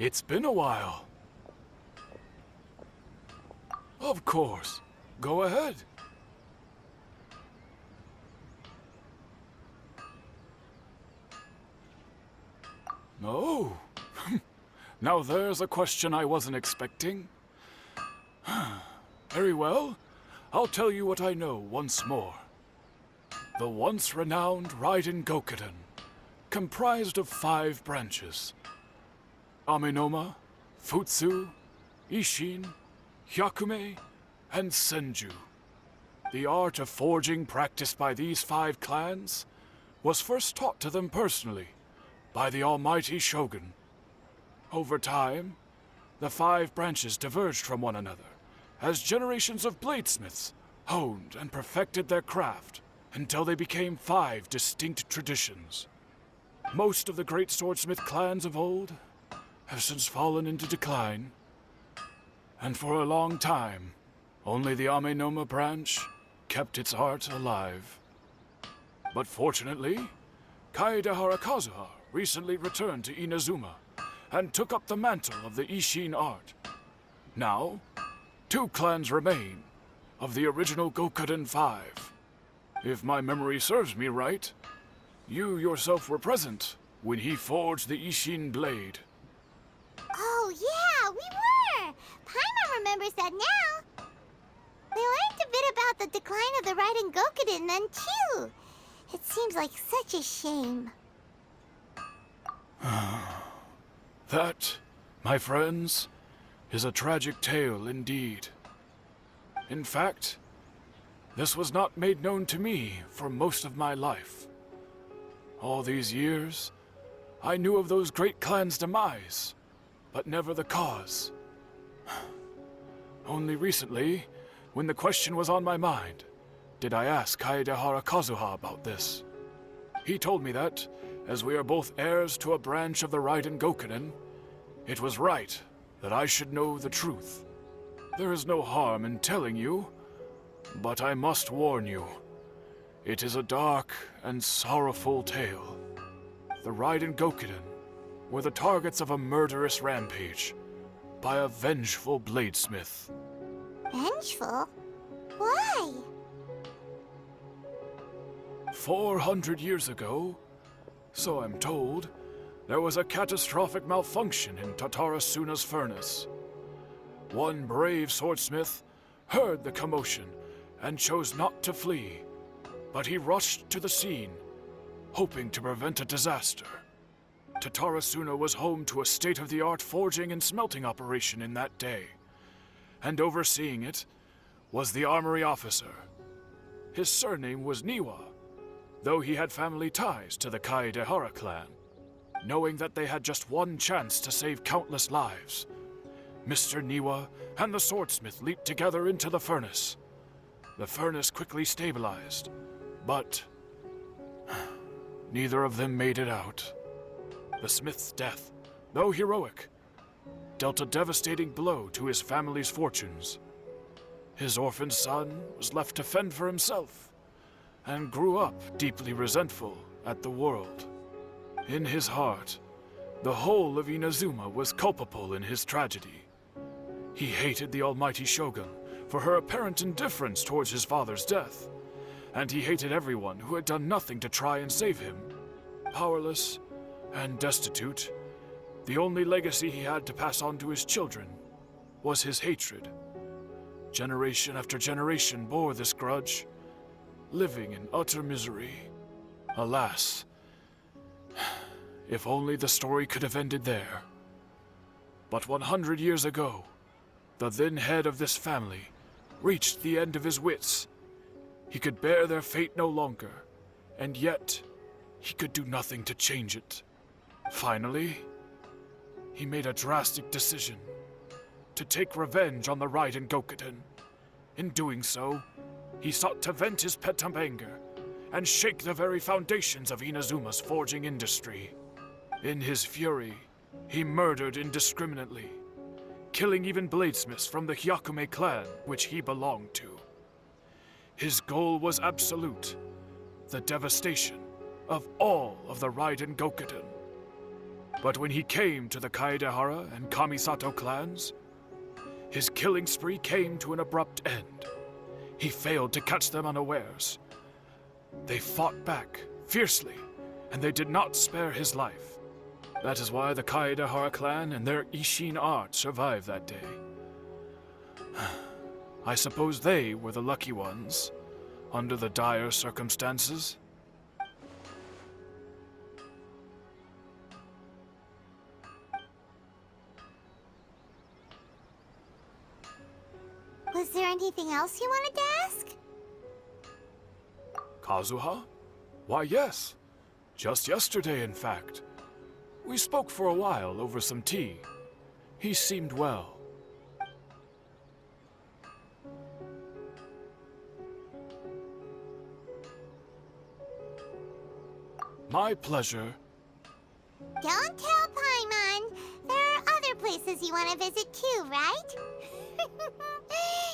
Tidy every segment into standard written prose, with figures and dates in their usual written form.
It's been a while. Of course. Go ahead. Oh. Now there's a question I wasn't expecting. Very well. I'll tell you what I know once more. The once renowned Raiden Gokuden, comprised of 5 branches. Amenoma, Futsu, Ishin, Hyakume, and Senju. The art of forging practiced by these 5 clans was first taught to them personally by the almighty Shogun. Over time, the 5 branches diverged from one another as generations of bladesmiths honed and perfected their craft until they became 5 distinct traditions. Most of the great swordsmith clans of old have since fallen into decline, and for a long time, only the Amenoma branch kept its art alive. But fortunately, Kaedehara Kazuha recently returned to Inazuma and took up the mantle of the Ishin art. Now, 2 clans remain of the original Gokuden 5. If my memory serves me right, you yourself were present when he forged the Ishin blade. Oh, yeah, we were! Paimon remembers that now. We learned a bit about the decline of the Raiden Gokuden then, too. It seems like such a shame. That, my friends, is a tragic tale indeed. In fact, this was not made known to me for most of my life. All these years, I knew of those great clans' demise, but never the cause. Only recently, when the question was on my mind, did I ask Kaedehara Kazuha about this. He told me that, as we are both heirs to a branch of the Raiden Gokuden, it was right that I should know the truth. There is no harm in telling you, but I must warn you. It is a dark and sorrowful tale. The Raiden Gokuden were the targets of a murderous rampage by a vengeful bladesmith. Vengeful? Why? 400 years ago, so I'm told, there was a catastrophic malfunction in Tatarasuna's furnace. One brave swordsmith heard the commotion and chose not to flee, but he rushed to the scene, hoping to prevent a disaster. Tatarasuna was home to a state-of-the-art forging and smelting operation in that day, and overseeing it was the armory officer. His surname was Niwa, though he had family ties to the Kaedehara clan. Knowing that they had just one chance to save countless lives, Mr. Niwa and the swordsmith leaped together into the furnace. The furnace quickly stabilized, but neither of them made it out. The smith's death, though heroic, dealt a devastating blow to his family's fortunes. His orphaned son was left to fend for himself, and grew up deeply resentful at the world. In his heart, the whole of Inazuma was culpable in his tragedy. He hated the almighty Shogun for her apparent indifference towards his father's death, and he hated everyone who had done nothing to try and save him. Powerless and destitute, the only legacy he had to pass on to his children was his hatred. Generation after generation bore this grudge, living in utter misery. Alas, if only the story could have ended there. But 100 years ago, the then head of this family reached the end of his wits. He could bear their fate no longer, and yet he could do nothing to change it. Finally, he made a drastic decision to take revenge on the Raiden Gokuden. In doing so, he sought to vent his pent-up anger and shake the very foundations of Inazuma's forging industry. In his fury, he murdered indiscriminately, killing even bladesmiths from the Hyakume clan which he belonged to. His goal was absolute, the devastation of all of the Raiden Gokuden. But when he came to the Kaedehara and Kamisato clans, his killing spree came to an abrupt end. He failed to catch them unawares. They fought back fiercely, and they did not spare his life. That is why the Kaedehara clan and their Ishin art survived that day. I suppose they were the lucky ones, under the dire circumstances. Was there anything else you wanted to ask? Kazuha? Why, yes. Just yesterday, in fact. We spoke for a while over some tea. He seemed well. My pleasure. Don't tell Paimon. There are other places you want to visit too, right?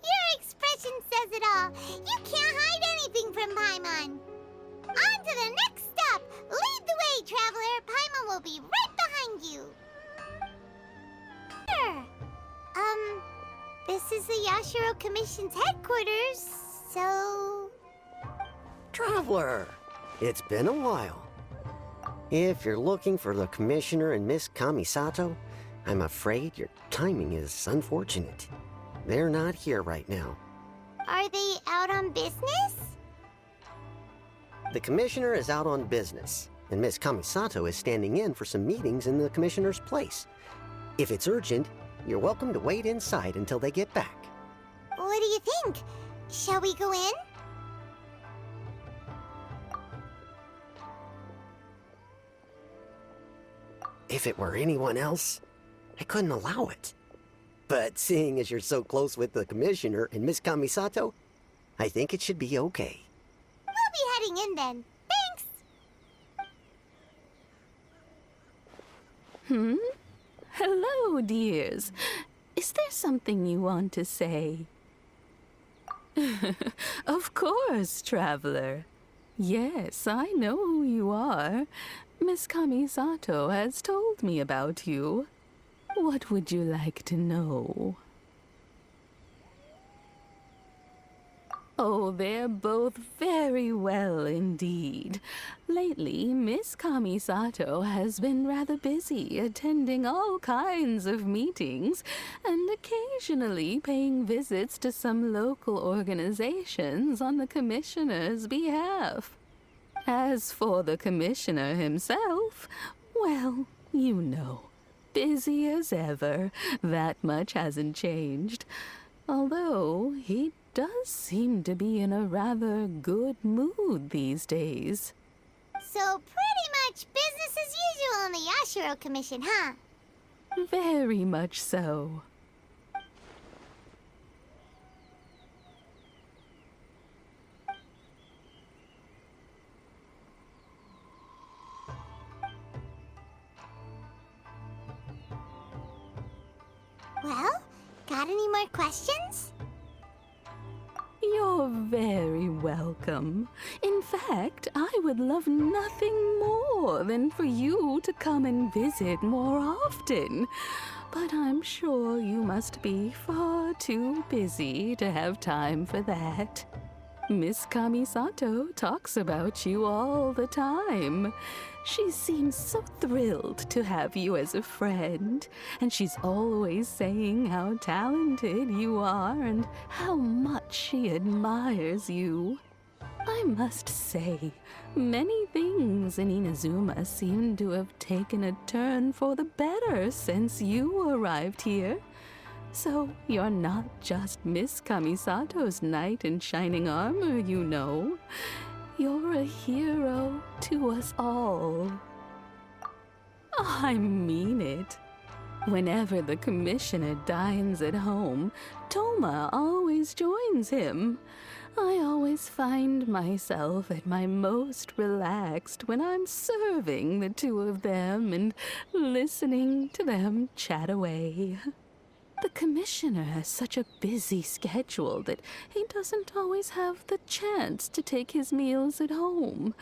Your expression says it all. You can't hide anything from Paimon. On to the next stop. Lead the way, traveler. Paimon will be right behind you. Sure. This is the Yashiro Commission's headquarters, so... Traveler, it's been a while. If you're looking for the Commissioner and Miss Kamisato, I'm afraid your timing is unfortunate. They're not here right now. Are they out on business? The Commissioner is out on business, and Miss Kamisato is standing in for some meetings in the Commissioner's place. If it's urgent, you're welcome to wait inside until they get back. What do you think? Shall we go in? If it were anyone else, I couldn't allow it. But seeing as you're so close with the Commissioner and Miss Kamisato, I think it should be okay. We'll be heading in then. Thanks! Hello, dears. Is there something you want to say? Of course, traveler. Yes, I know who you are. Miss Kamisato has told me about you. What would you like to know? Oh, they're both very well indeed. Lately, Miss Kamisato has been rather busy attending all kinds of meetings and occasionally paying visits to some local organizations on the Commissioner's behalf. As for the Commissioner himself, well, you know, busy as ever. That much hasn't changed. Although he does seem to be in a rather good mood these days. So pretty much business as usual in the Yashiro Commission, huh? Very much so. Well, got any more questions? You're very welcome. In fact, I would love nothing more than for you to come and visit more often. But I'm sure you must be far too busy to have time for that. Miss Kamisato talks about you all the time. She seems so thrilled to have you as a friend, and she's always saying how talented you are and how much she admires you. I must say, many things in Inazuma seem to have taken a turn for the better since you arrived here. So you're not just Miss Kamisato's knight in shining armor, you know. You're a hero to us all. I mean it. Whenever the Commissioner dines at home, Toma always joins him. I always find myself at my most relaxed when I'm serving the two of them and listening to them chat away. The Commissioner has such a busy schedule that he doesn't always have the chance to take his meals at home.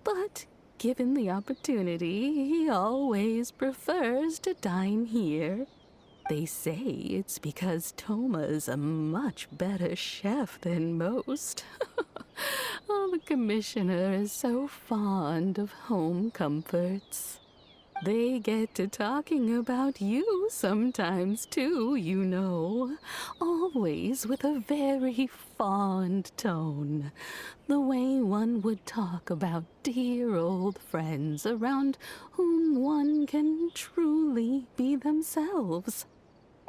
But given the opportunity, he always prefers to dine here. They say it's because Toma's a much better chef than most. Oh, the commissioner is so fond of home comforts. They get to talking about you sometimes, too, you know. Always with a very fond tone. The way one would talk about dear old friends around whom one can truly be themselves.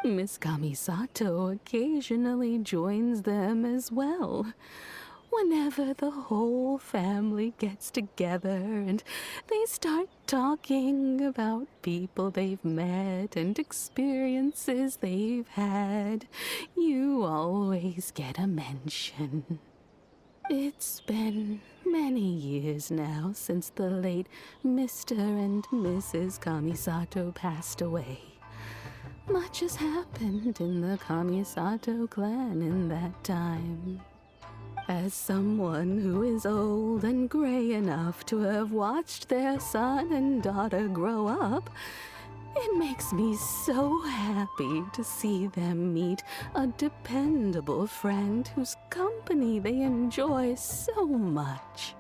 Miss Kamisato occasionally joins them as well. Whenever the whole family gets together and they start talking about people they've met and experiences they've had, you always get a mention. It's been many years now since the late Mr. and Mrs. Kamisato passed away. Much has happened in the Kamisato clan in that time. As someone who is old and gray enough to have watched their son and daughter grow up, it makes me so happy to see them meet a dependable friend whose company they enjoy so much.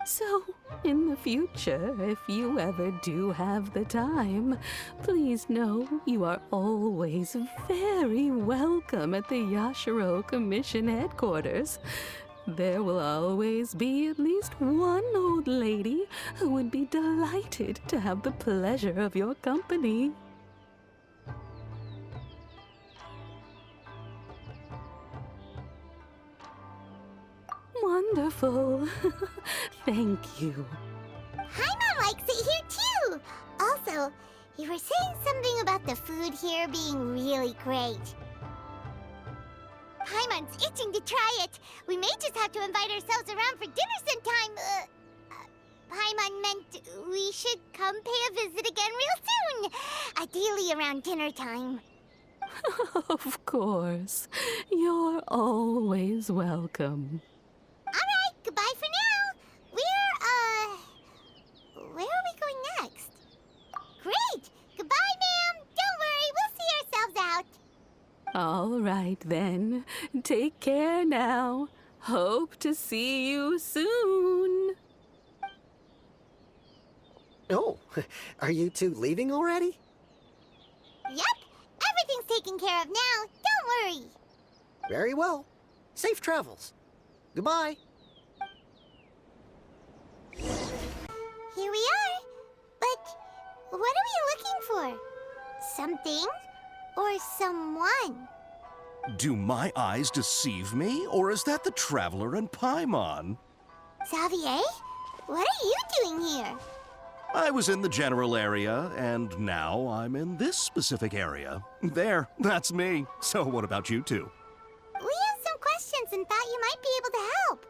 So, in the future, if you ever do have the time, please know you are always very welcome at the Yashiro Commission headquarters. There will always be at least one old lady who would be delighted to have the pleasure of your company. Wonderful. Thank you. Paimon likes it here too! Also, you were saying something about the food here being really great. Paimon's itching to try it. We may just have to invite ourselves around for dinner sometime. Paimon meant we should come pay a visit again real soon. Ideally around dinner time. Of course. You're always welcome. Alright, goodbye for now. Where are we going next? Great! Goodbye, ma'am! Don't worry, we'll see ourselves out. All right, then. Take care now. Hope to see you soon. Oh, are you two leaving already? Yep, everything's taken care of now. Don't worry. Very well. Safe travels. Goodbye. Here we are. But what are we looking for? Something or someone? Do my eyes deceive me, or is that the Traveler and Paimon? Xavier, what are you doing here? I was in the general area, and now I'm in this specific area. There, that's me. So what about you two? We have some questions and thought you might be able to help.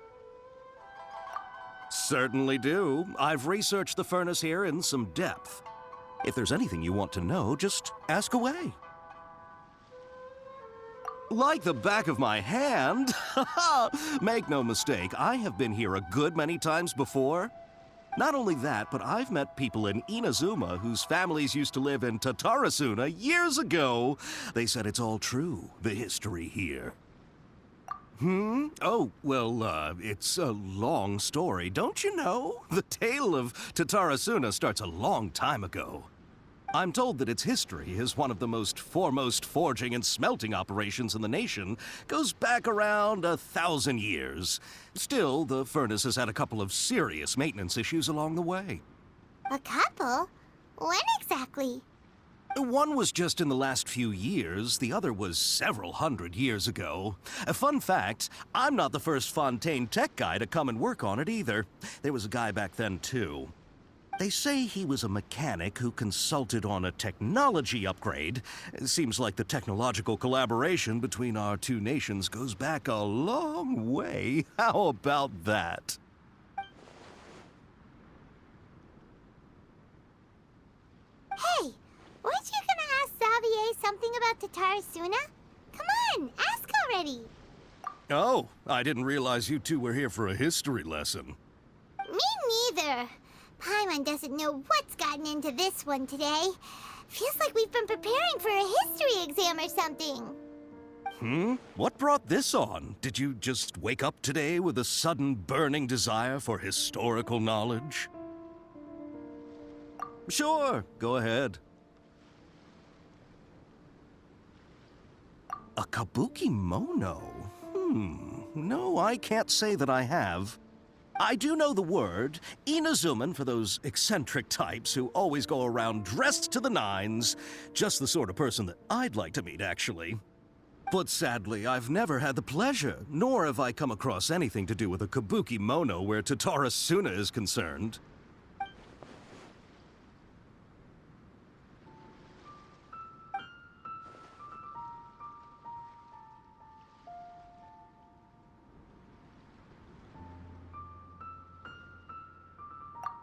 Certainly do. I've researched the furnace here in some depth. If there's anything you want to know, just ask away. Like the back of my hand. Make no mistake, I have been here a good many times before. Not only that, but I've met people in Inazuma whose families used to live in Tatarasuna years ago. They said it's all true, the history here. Oh, well, it's a long story, don't you know? The tale of Tatarasuna starts a long time ago. I'm told that its history is one of the most foremost forging and smelting operations in the nation, goes back around 1,000 years. Still, the furnace has had a couple of serious maintenance issues along the way. A couple? When exactly? One was just in the last few years, the other was several hundred years ago. A fun fact, I'm not the first Fontaine tech guy to come and work on it either. There was a guy back then, too. They say he was a mechanic who consulted on a technology upgrade. It seems like the technological collaboration between our two nations goes back a long way. How about that? Hey, weren't you gonna ask Xavier something about Tatarasuna? Come on, ask already. Oh, I didn't realize you two were here for a history lesson. Me neither. Paimon doesn't know what's gotten into this one today. Feels like we've been preparing for a history exam or something. What brought this on? Did you just wake up today with a sudden burning desire for historical knowledge? Sure, go ahead. A kabuki mono? No, I can't say that I have. I do know the word, Inazuman, for those eccentric types who always go around dressed to the nines. Just the sort of person that I'd like to meet, actually. But sadly, I've never had the pleasure, nor have I come across anything to do with a kabuki mono where Tatara Suna is concerned.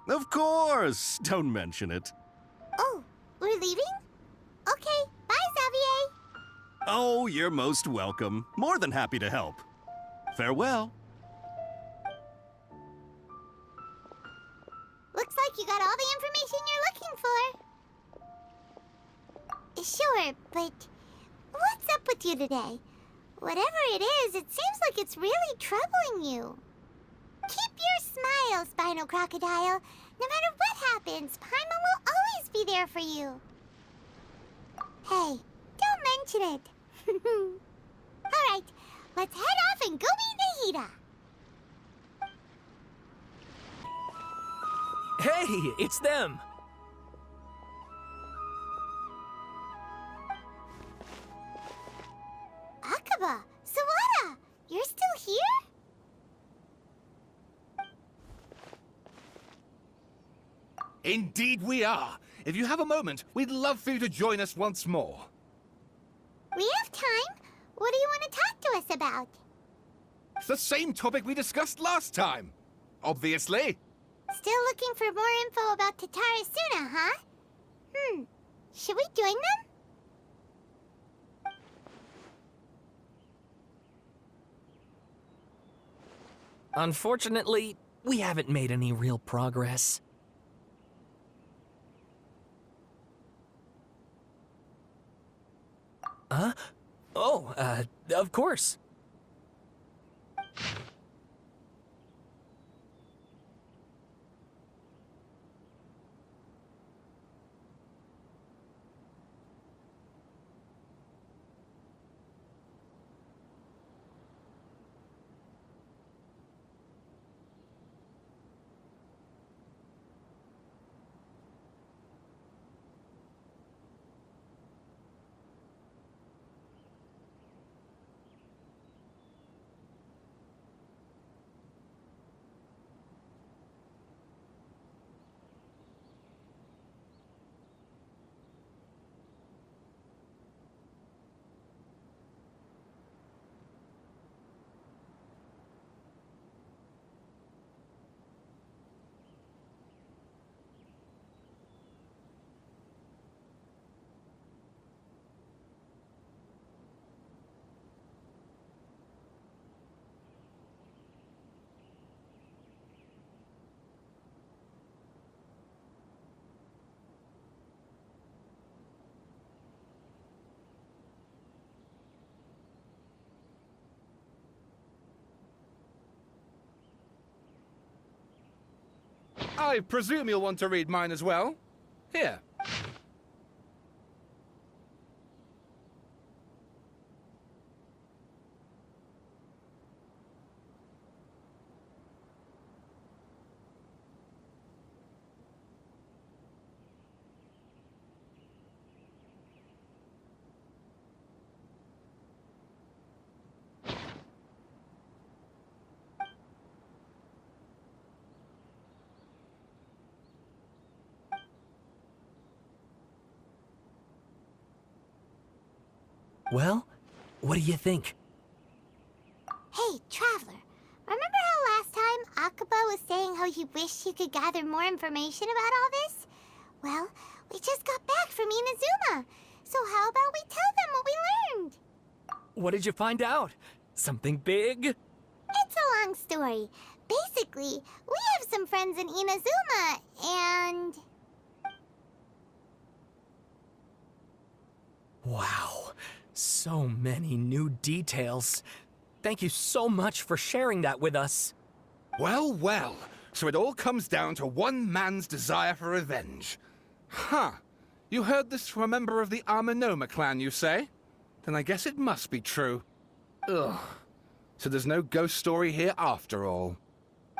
Of course! Don't mention it. Oh, we're leaving? Okay, bye, Xavier. Oh, you're most welcome. More than happy to help. Farewell. Looks like you got all the information you're looking for. Sure, but what's up with you today? Whatever it is, it seems like it's really troubling you. Keep your smile, Spinal Crocodile. No matter what happens, Paimon will always be there for you. Hey, don't mention it. All right, let's head off and go meet Nahida. Hey, it's them! Akaba, Sawada, you're still here? Indeed we are. If you have a moment, we'd love for you to join us once more. We have time. What do you want to talk to us about? It's the same topic we discussed last time. Obviously. Still looking for more info about Tatara Suna, huh? Should we join them? Unfortunately, we haven't made any real progress. Huh? Oh, of course. I presume you'll want to read mine as well. Here. Well, what do you think? Hey, Traveler. Remember how last time Akaba was saying how he wished he could gather more information about all this? Well, we just got back from Inazuma. So how about we tell them what we learned? What did you find out? Something big? It's a long long story. Basically, we have some friends in Inazuma, and... Wow, so many new details. Thank you so much for sharing that with us. Well, well. So it all comes down to one man's desire for revenge. Huh. You heard this from a member of the Amanoma clan, you say? Then I guess it must be true. Ugh. So there's no ghost story here after all.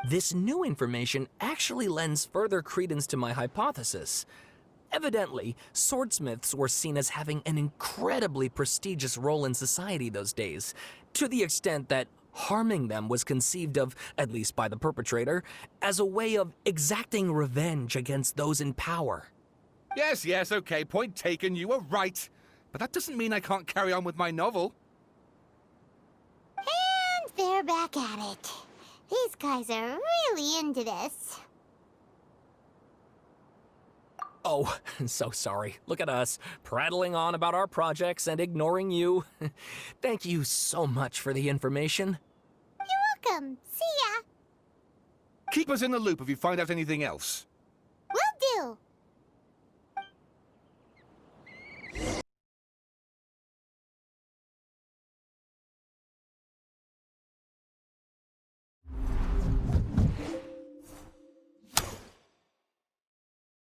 This new information actually lends further credence to my hypothesis. Evidently, swordsmiths were seen as having an incredibly prestigious role in society those days, to the extent that harming them was conceived of, at least by the perpetrator, as a way of exacting revenge against those in power. Yes, okay, point taken, you were right. But that doesn't mean I can't carry on with my novel. And they're back at it. These guys are really into this. Oh, so sorry. Look at us, prattling on about our projects and ignoring you. Thank you so much for the information. You're welcome. See ya. Keep us in the loop if you find out anything else.